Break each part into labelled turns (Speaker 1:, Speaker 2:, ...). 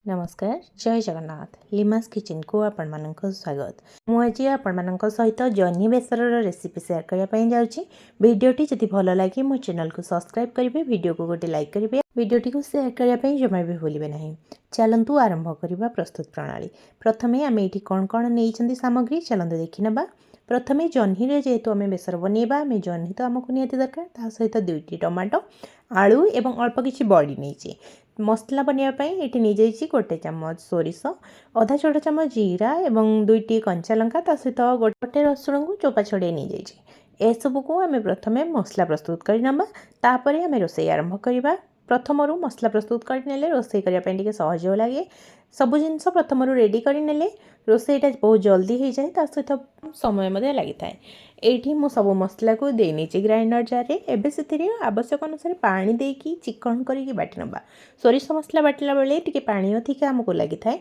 Speaker 1: नमस्कार जय जगन्नाथ लिमास किचन को आपण मानक स्वागत मुझे आपण मानक सहित जह्नी बेसर रेसिपी शेयर करने जाऊँगी। भिडटी जदि भल लगे मो चैनल को सब्सक्राइब करेंगे, वीडियो को गोटे लाइक करेंगे, भिडटी को शेयर करने जमा भी भूलें ना। चलतु आरंभ करवा प्रस्तुत प्रणाली। प्रथमे आम ये कौन कौन नहीं सामग्री चलते देखी ना। प्रथमे जह्नी जेहेतु आम बेसर बनइबा आम जह्नी तो आमको निहाती दरकार, ता सहित 2टी टमाटो आलू एवं अल्प किसी बड़ी नहीं। मसला बनवाई ये नहीं जाइए गोटे चामच सोरिष, अधा छोटा चामच जीरा एवं 2टी कंचा लंका, ता सहित गोटे रसुण को चोपा छड़े नहीं जाइए। एसबू को आम प्रथम मसला प्रस्तुत करना, तापर आम रोषे आरंभ करवा। प्रथम मसला प्रस्तुत करने रोषे करने सहज लगे। सबू जिनस प्रथम रेडी करने रोषेटा बहुत जल्दी हो जाए, ता सहित समय लगी था। ये मु सब मसला को देनी ग्राइंडर जार एवं से आवश्यक अनुसार पानी देकी चिकन करके बाटी नवा। सोरिष मसला बाटिला बेले टिके पानी अधिक आमको लगी था,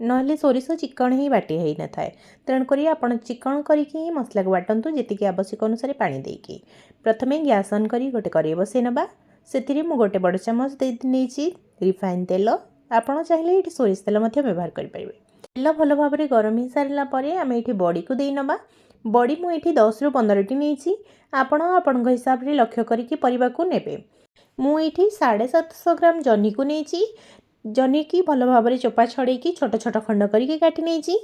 Speaker 1: ना सोरिष चिकन ही बाटी हो न था। तेणुक आप चिकन करके मसला को बाटतु जी आवश्यक अनुसार पानी देकी। प्रथमे गैस ऑन करी गोटे कड़ाई बसई नवा। से गोटे बड़ चामच देती रिफाइन तेल, आपड़ चाहिए ये सोरिष तेल व्यवहार करेंगे। तेल भल भाव में गरम हो सारापर आम ये बड़ी को दे नवा। बड़ी मुझे 10 ରୁ 15टी नहीं, आपण हिसाब से लक्ष्य करके परिवा को नेबे। मुझे 750 ग्राम जह्नी को नहीं, जह्नी की भल भाव में चोपा छड़े छोट छोट खंड करके काटी नहीं।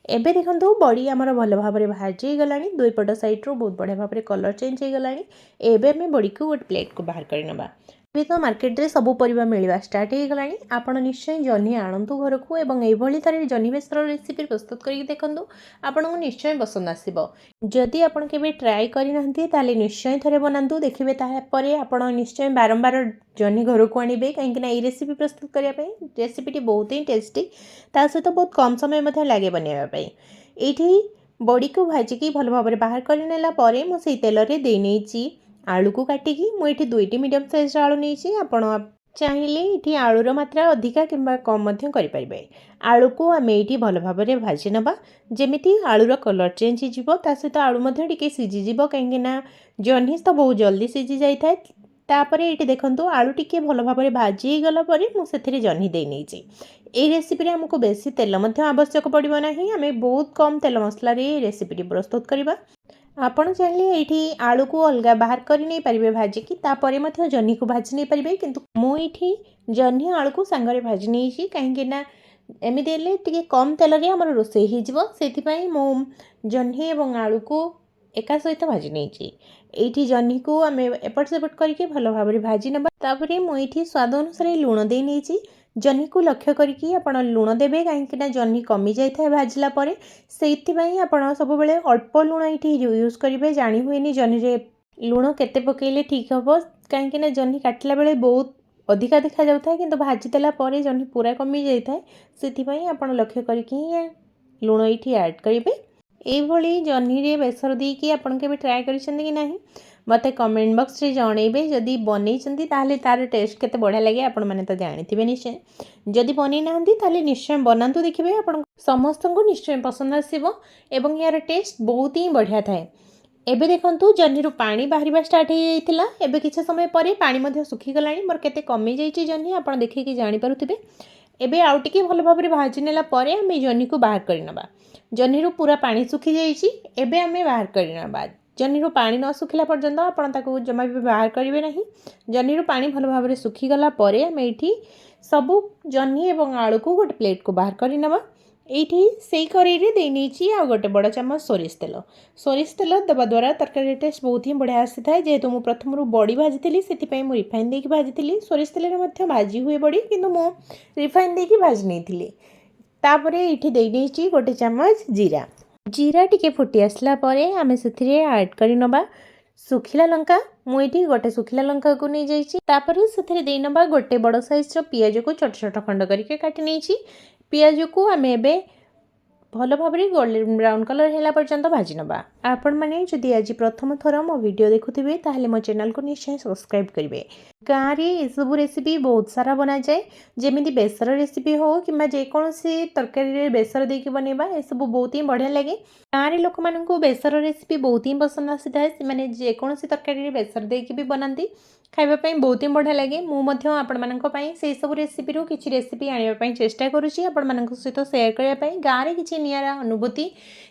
Speaker 1: एबे देखो बड़ी आमर भल भाव में भाजी गला, दुईपट साइड्रु बहुत बढ़िया भाव में कलर चेंज हो गला। एबे आम बड़ी को गोटे प्लेट को बाहर करनवा। ଏବେ ତ ମାର୍କେଟରେ ସବୁ ପରିବା ମିଳିବା ଷ୍ଟାର୍ଟ ହେଇଗଲାଣି। ଆପଣ ନିଶ୍ଚୟ ଜହ୍ନି ଆଣନ୍ତୁ ଘରକୁ ଏବଂ ଏଇଭଳି ଥରେ ଜହ୍ନି ବେସର ରେସିପି ପ୍ରସ୍ତୁତ କରିକି ଦେଖନ୍ତୁ, ଆପଣଙ୍କୁ ନିଶ୍ଚୟ ପସନ୍ଦ ଆସିବ। ଯଦି ଆପଣ କେବେ ଟ୍ରାଏ କରିନାହାନ୍ତି ତାହେଲେ ନିଶ୍ଚୟ ଥରେ ବନାନ୍ତୁ, ଦେଖିବେ ତାପରେ ଆପଣ ନିଶ୍ଚୟ ବାରମ୍ବାର ଜହ୍ନି ଘରକୁ ଆଣିବେ, କାହିଁକିନା ଏଇ ରେସିପି ପ୍ରସ୍ତୁତ କରିବା ପାଇଁ ରେସିପିଟି ବହୁତ ହିଁ ଟେଷ୍ଟି, ତା ସହିତ ବହୁତ କମ୍ ସମୟ ମଧ୍ୟ ଲାଗେ ବନେଇବା ପାଇଁ। ଏଇଠି ବଡ଼ିକୁ ଭାଜିକି ଭଲ ଭାବରେ ବାହାର କରିନେଲା ପରେ ମୁଁ ସେଇ ତେଲରେ ଦେଇ ନେଇଛି आलू को काटिकी। मुझे 2टी मीडियम साइज आलू नहीं, आपण चाहिए ये आलूर मात्रा अधिका कि कम करें। आलू को आम ये भल भाव में भाजी नवा, जमी आलूर कलर चेंज हो सहित आलू टे सीझीज, कहीं जह्नी तो बहुत जल्दी सीझी जाए। तापर ये देखो आलू टी भल भाव में भाजी गलापर मुझे जह्नी दे नहीं। ये रेसिपी आमको बेसी तेल आवश्यक पड़ो ना, आम बहुत कम तेल मसलार रेसिपी प्रस्तुत करवा। आपण चाहिए ये आलू को अलग बाहर कर नहीं पारे भाजिकी, तापर जह्नी को भाजी नहीं पारे, किंतु मुझे जह्नी आलू को सांगरे भाजी नहीं, कहीं एमती टे कम तेल आमर रोषे होपाई मो जह्नी और आलू को एका सहित भाजी नहीं। ये जह्नी को आम एपट सेपट करके भल भाव में भाजी नवा। तापर मुझे स्वाद अनुसार लुण दे नहीं। जह्नी को लक्ष्य करके आपण लुण देवे, कहीं जह्नी कमी जाए भाजला परे, से आपण सब अल्प लुण ये यूज करेंगे। जानी हुए जह्नी रे लुण केते पकेले ठीक हम, कहीं जह्नी काटला बेले बहुत अधिका देखा जाता है, किंतु भाजीदेला जह्नी पूरा कमी जाए, से आपण लक्ष्य करके लुण ये ऐड करेंगे। यही जह्नी रे बेसर देकी आपण के ट्राए कि ना, मत कमेंट बॉक्स रे जनइबे। जदि बनई तार टेस्ट केते बढ़िया लगे आपण मैंने तो जानी निश्चय। जदि बनई ना ताले निश्चय बनातु, देखिए आपण समस्त को निश्चय पसंद आसीबो एवं यार टेस्ट बहुत ही बढ़िया थाए। एबे देखंतु जह्नी रू पानी बाहरिबा स्टार्ट हो जाइतिला। एबे किछ समय परे पानी मध्य सुखी गलानी, मोर केते कमी जाइछि जह्नी आपण देखिकी जानि पारुथिबे। एबे आउ टिके भल भाव में भाजी नेला परे आमे जह्नी को बाहर करनबा। जह्नी रू पूरा पानी सुखी जाइछि, एबे आमे बाहर करनबा। जह्नी रू पानी न सुखिला पर्यंत आपण ताकू जमा भी बाहर करिवे नहीं। जह्नी रू पानी भल भाव में सुखी गला परे आमे एठी सबु जह्नी एवं आलू को गोटे प्लेट को बाहर करनबा। ये से कड़ाई दे नहीं आ गोटे बड़ चामच सोरिष तेल देवा द्वारा तरकारी टेस्ट बहुत ही बढ़िया आसी था। जेहेतु मुझे प्रथम बड़ी भाजी से रिफाइन देकी भाजी, सोरिष तेल भाजी हुए बड़ी, किंतु मु रिफाइन देकी भाजी नहीं। तापर ये दे नहीं गोटे चामच जीरा टिके फुटी आसला परे आमे से ऐड करी नबा सुखिला लंका। मुझे गोटे सुखिला लंका को नहीं जाइए। तापर से दे नबा गोटे बड़ साइज पियाज को छोट छोट खंड करके काटी नहीं। पियाज को आम ए भल भाव गोल्डन ब्राउन कलर है पर्यंत भाजी नवा। आपण मैंने जदि आज प्रथम थर मो वीडियो देखुथिबे ताहले मो चैनल को निश्चय सब्सक्राइब करेंगे। गाँव में ये सब रेसिपी बहुत सारा बना जाए जमी बेसर रेसिपी हो कि जेकोसी तरकारी बेसर देके बनवा ये सब बहुत ही बढ़िया लगे। गाँव में लोक मान बेसर रेसिपी बहुत ही पसंद आसी था से जेकोसी तरकारी बेसर देके भी बनाती खावाई बहुत ही बढ़िया लगे। मुझे से सब रेसिपी किसी रेसिपी आने चेष्टा करुँची आपण मान सहित सेयार करने। गाँव में किसी निरा अनुभूति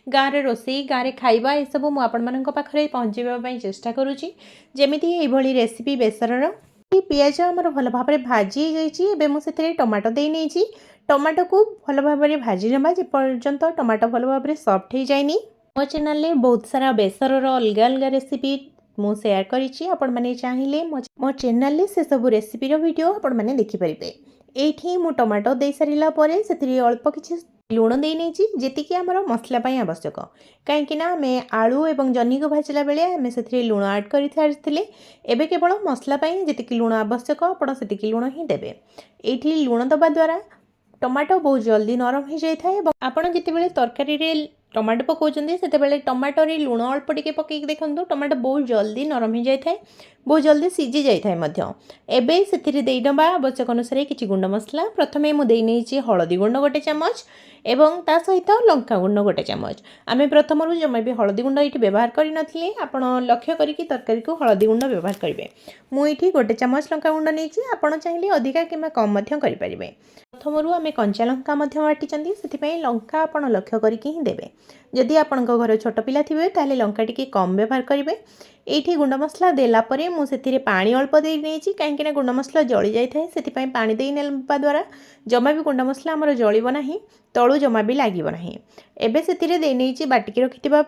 Speaker 1: गाँव में रोसई गाँव में खाइबा ये सब मुझे पहुँचाई चेष्टा करुँची जमीती ये रेसिपी बेसर पियाज आमर भल भाव भाजी जाइए। मुझे टमाटो दे नहीं टमाटो को भल भाव भाजी नवा जेपर्यंत टमाटो भल भाव सॉफ्ट हो जाए। मो चैनल बहुत सारा बेसर अलग अलग रेसिपी मु शेयर करिछि आपण माने चाहिए मो चैनल से सब रेसिपी रो वीडियो आपण माने देखि परिबे। एठी मु टमाटो दे सारिला परे सेतिरि अल्प किछि लूण दे नेछि जेतिकि हमर मसला पई आवश्यक कहीं ना आम आलू एवं जन्नी को भाजला बेले आम से लूण ऐड करथिले। एबे केवल मसला पई जेतिकि लूण आवश्यक आपण सेतिकि लूण ही देबे। एठी लूण दबा द्वारा टमाटो बहुत जल्दी नरम हो जाए था। आपण जितेबाला तरकारी टमाटो पकाउछन्ती सेतेबाला टमाटो रे लूण अल्प टिके पकईक देखंतु टमाटो बहुत जल्दी नरम हो जाए था बहुत जल्दी सीझी जाए था मध्य। एबे सेथिरे देइनबा आवश्यक अनुसार किछि गुंड मसला प्रथमे मु देइ नेछि हळदी गुंड गोटे चमच एवं ता सहित लंका गुंड गोटे चमच। आमे प्रथम जमा भी हळदी गुंड ये व्यवहार करिनथिले आपण लक्ष्य करिकि तरकारी को हळदी गुंड व्यवहार करेंगे। मुझे गोटे चमच लंका गुंड नहीं आपड़ चाहिए अधिका कि कम करें। प्रथम आम कंचा लंका बाटी से लंका आप लक्ष्य करके ही देवे। जदि आपण घर छोट पिला थे ताले लंका टी कम व्यवहार करेंगे। ये गुंड मसला देलापर मुझे पानी अल्प दे नहीं कहीं गुंड मसला जली जाए से पानी दे नेबा द्वारा जमा भी गुंड मसला आमर जलिब ना तलू जमा भी लगे ना। एबे से दे नहीं बाटिकी रखिथिबा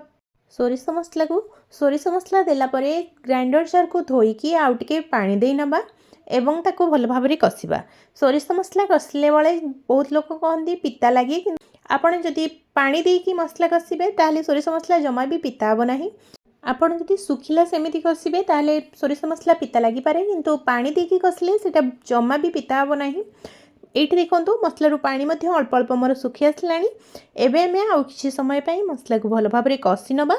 Speaker 1: सोरिष मसला को सोरिष मसला देलापर ग्राइंडर जार को धोईकी आउ टिके पानी दे नबा एवं ताको भल भाव कषा। सोरिष मसला कषिले बेले बहुत लोग कहते पिता लगे आपड़ जदि पानी देकी मसला कषिबे ताहले सोरिष मसला जमा भी पिता हे ना। आपड़ जदि सुखिला सेमिति कषिबे ताहले सोरिष मसला पिता लगी पारे किंतु पानी देकी कषिले सेटा जमा भी पिता हे ना। ये देखो मसलू पानी अल्प अल्प मोर सुखी आसलानी। एबे आमे आउ किछि समय पई मसला को भल भाव कषि नबा।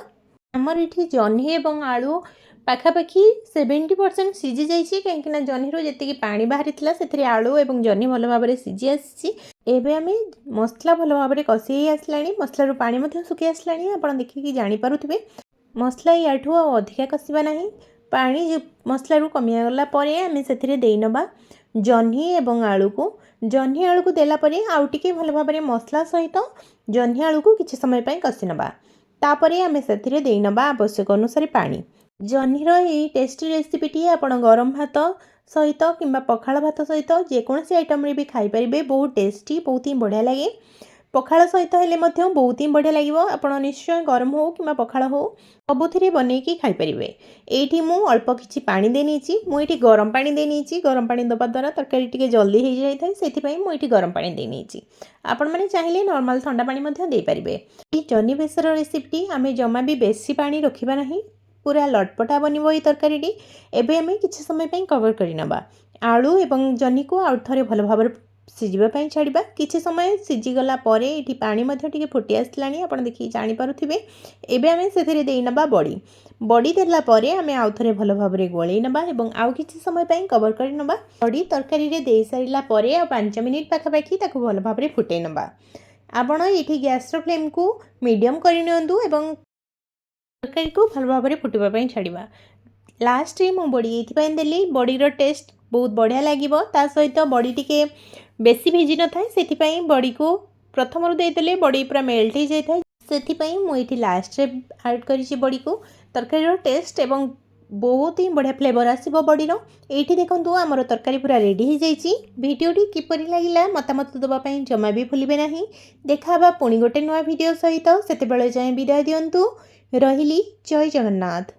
Speaker 1: आमर ये जह्नी एवं आलू पाखापाखि 70% सीझी जाइए कहीं जह्नी जी पानी बाहरी से आलू एवं जह्नी भल भाव सीझी आसी। एबे आमे मसला भल भाव कषि आसलानी मसलू पानी सुखी आसलानी। आप देखिए जानीपे मसला याठू अधिका कषा ना पानी मसलू कमिगला आम से देनबा जह्नी एवं आलू को जह्नी आलू को देलापर आउ टिके भल भाव मसला सहित जह्नी आलू को किछि समय पई कषि नबा। तापरे आमे सेथिरे देई नबा आवश्यक अनुसार पानी। जह्नीर ये टेस्टी रेसिपीटी आपण गरम भात सहित किंबा पखाल भात सहित जेकोसी आइटम रे भी खाई परिबे। बहुत टेस्टी बहुत ही बढ़िया लगे। पखाल सहित हेले मध्य बहुत ही बढ़िया लगिवो। आपण निश्चय गरम हो कि पखाल हो सबुथिरे बनैकी खाई परिबे। एठी मु अल्प किछि पानी दे नीची मुइठी गरम पानी दे नीची। गरम पानी दबा द्वारा तरकारी टिके जल्दी हो जाए थाए सेथि पई मुइठी गरम पानी दे नीची। आपण माने चाहिए नॉर्मल ठंडा पानी मध्य दे परिबे। ई जह्नी बेसर रेसिपी आमे जमा भी बेसी पानी रखिबा नहीं पूरा लटपटा बनिबो ई तरकारी। एबे आमे किछि समय पई कवर करि नबा आलू एवं जह्नी को आउ थरे भल भाव सीझिबा पई छाड़िबा। किछि समय सीझी गला परे एठी पानी मध्य टिके फुटी आसलानी आपण देखि जानि पारुथिबे। एबे आमे सेथिरे देई नबा बड़ी बड़ी देला परे आमे आउ थरे भल भाव गोळेई नबा एवं आउ किछि समय पई कवर करि नबा। बड़ी तरकारी रे देई सारिला परे आ 5 मिनिट पाखापाखि ताको भल भाव फुटै नबा। आपण एठी गैस रो फ्लेम को मीडियम करि नियंतु एवं तरकारी को भल भाव फुटवा पई छाड़िबा। लास्ट रे मु बड़ी एथि देली बड़ीर टेस्ट बहुत बढ़िया लगे। ता सहित बड़ी टिके बेसी भिजी न थाए सेथि पई बड़ी को प्रथम देदेले बड़ी पूरा मेल्ट हो जाए थाए सेथि पई मु एथि लास्ट रे ऐड करिछि बड़ी को। तरकारी टेस्ट एवं बहुत ही बढ़िया फ्लेवर आसीबो बड़ीर। एठी देखंतु हमर तरकारी पूरा रेडी हो जाइछि। वीडियोटी किपरि लागिला मतामत दबा पई जमा भी भूलिबे नाही। देखाबा पुणी गोटे नवा वीडियो सहित सेते बेले जाय विदाय दियंतु। रहिली जय जगन्नाथ।